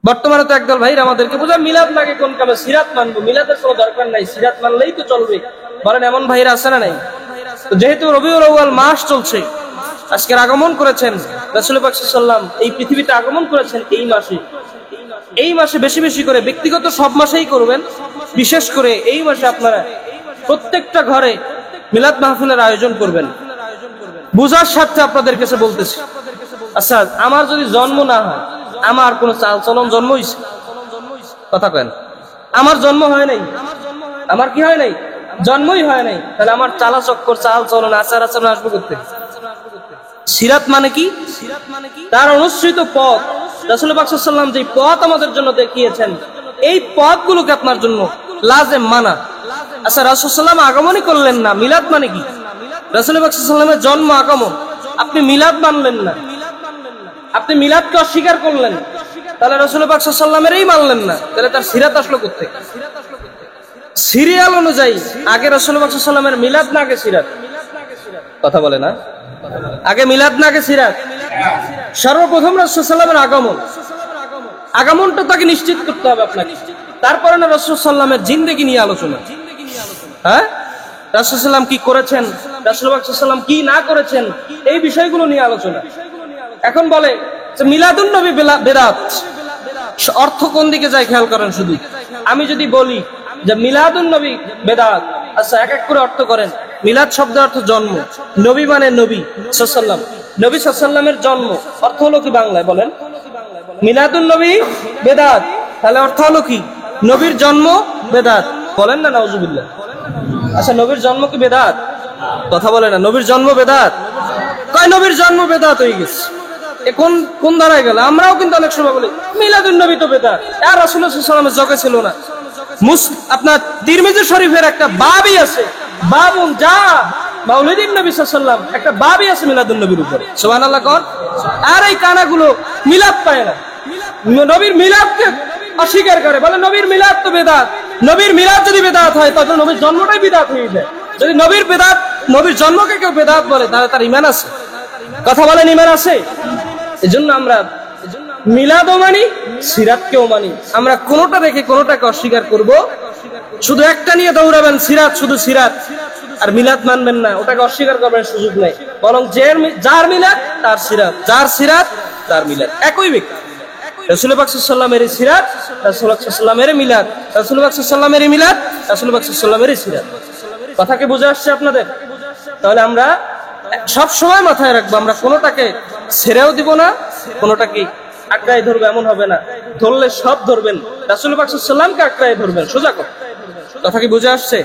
বর্তমানে তো একদল ভাইরা আমাদেরকে বোঝা মিলাদ লাগে কোন কামে, সিরাত মানবো, মিলাদের কোনো দরকার নাই, সিরাত মানলেই তো চলবে। বলেন এমন ভাইরা আছে না নাই? তো যেহেতু রবিউল আউয়াল মাস চলছে, আজকের আগমন করেছেন রাসূল পাক সাল্লাল্লাহু আলাইহি ওয়াসাল্লাম, এই পৃথিবীতে আগমন করেছেন এই মাসে বেশি বেশি করে, ব্যক্তিগত সব মাসেই করবেন, বিশেষ করে এই মাসে আপনারা প্রত্যেকটা ঘরে মিলাদ মাহফিলের আয়োজন করবেন। বুঝার স্বার্থে আপনাদের কাছে বলতেছি, আচ্ছা আমার যদি জন্ম না হয়, আমার কোন চাল চলন জন্ম হয়েছে? কথা কেন? আমার জন্ম হয় নাই, আমার কি হয় নাই? জন্মই হয় নাই। তাহলে আমার চালা চক্কর, চাল চলন, আচার আচরণ আসবে করতে। সিরাত মানে কি? তার অনুসৃত পথ, রাসূল পাক সাল্লাল্লাহু আলাইহি ওয়াসাল্লাম যে পথ আমাদের জন্য দেখিয়েছেন, এই পথগুলোকে আপনার জন্য লাজেম মানা। আচ্ছা রাসূল সাল্লাল্লাহু আলাইহি ওয়াসাল্লাম আগমনই করলেন না, মিলাদ মানে কি? রাসূল পাক সাল্লাল্লাহু আলাইহি ওয়াসাল্লামের জন্ম আগমন, আপনি মিলাদ মানলেন না, আপনি মিলাদকে অস্বীকার করলেন, তাহলে রাসূল পাক সাল্লাল্লাহু আলাইহি ওয়াসাল্লামেরই মানলেন না, তাহলে তার সিরাত আসলো কোত্থেকে? সিরিয়াল অনুযায়ী আগে রাসূল পাক সাল্লাল্লাহু আলাইহি ওয়াসাল্লামের মিলাদ না আগে সিরাত? কথা বলে না? আগে মিলাদ না আগে সিরাত? সর্বপ্রথম রাসূল সাল্লাল্লাহু আলাইহি ওয়াসাল্লামের আগমন, আগমনটা তাকে নিশ্চিত করতে হবে আপনাকে। তারপরে না রাসূল সাল্লাল্লাহু আলাইহি ওয়াসাল্লামের জিন্দেগি নিয়ে আলোচনা। হ্যাঁ, রাসূল সাল্লাল্লাহু আলাইহি ওয়াসাল্লাম কি করেছেন, রাসূল পাক সাল্লাল্লাহু আলাইহি ওয়াসাল্লাম কি না করেছেন, এই বিষয়গুলো নিয়ে আলোচনা। এখন বলে যে মিলাদুন নবী বেদাত, অর্থ কোন দিকে যায় খেয়াল করেন। শুধু আমি যদি বলি যে মিলাদুন নবী বেদাত, আচ্ছা এক এক করে অর্থ করেন। মিলাদ শব্দের অর্থ জন্ম, নবী মানে নবী সাল্লাল্লাহু আলাইহি ওয়াসাল্লাম, নবী সাল্লাল্লাহু আলাইহি ওয়াসাল্লামের জন্ম, অর্থ হলো কি বাংলায় বলেন? মিলাদুন নবী বেদাত, তাহলে অর্থ হলো কি? নবীর জন্ম বেদাত। বলেন না নাউজুবিল্লাহ। আচ্ছা নবীর জন্ম কি বেদাত? কথা বলে না। নবীর জন্ম বেদাত, কয় নবীর জন্ম বেদাত হয়ে গেছে, কোন কোন ধারায় গেল? আমরাও কিন্তু অনেক সময় বলি মিলাদুন নবী তো বেদাত, আর রাসূলুল্লাহ সাল্লাল্লাহু আলাইহি ওয়াসাল্লামের জগে ছিল না। আপনার তিরমিজি শরীফের একটা বাবই আছে, বাবুন যা মাউলিদিন নবী সাল্লাল্লাহু আলাইহি ওয়াসাল্লাম, একটা বাবই আছে মিলাদুন নবীর উপরে। সুবহানাল্লাহ কোন? আর এই কানাগুলো মিলাদ পায় না, নবীর মিলাদকে অস্বীকার করে, বলে নবীর মিলাদ তো বেদাত। নবীর মিলাদ যদি বেদাত হয় তাহলে নবীর জন্মটাই বিদআত হয়ে যায়। যদি নবীর বেদাত, নবীর জন্মকে কেউ বেদাত বলে, তাহলে তার ঈমান আছে? কথা বলেন ঈমান আছে? এজন্য আমরা মিলাদও মানি, সিরাতকেও মানি। আমরা কোনোটা রেখে কোনোটাকে অস্বীকার করব। শুধু একটা নিয়ে দৌড়াবেন, সিরাত, শুধু সিরাত, আর মিলাদ মানবেন না, ওটাকে অস্বীকার করবেন সুযোগ নাই। বরং যার মিলাদ তার সিরাত, যার সিরাত তার মিলাদ, একই ব্যক্তি। রাসূল পাক সাল্লাল্লাহু আলাইহি ওয়াসাল্লামের সিরাত, রাসূল পাক সাল্লাল্লাহু আলাইহি ওয়াসাল্লামের মিলাদ, রাসূল পাক সাল্লাল্লাহু আলাইহি ওয়াসাল্লামের মিলাদ, রাসূল পাক সাল্লাল্লাহু আলাইহি ওয়াসাল্লামের সিরাত। কথা কি বুঝে আসছে আপনাদের? তাহলে আমরা সব সময় মাথায় রাখবো, আমরা কোনোটাকে ছেড়েও দিব না, কোনোটাকে আঁকড়ায় ধরবো এমন হবে না। ধরলে সব ধরবেন, রাসূল পাক সাল্লাল্লাহু আলাইহি ওয়াসাল্লামকে আঁকড়ায় ধরবেন, সোজা কথা। কথা কি বুঝে আসছে?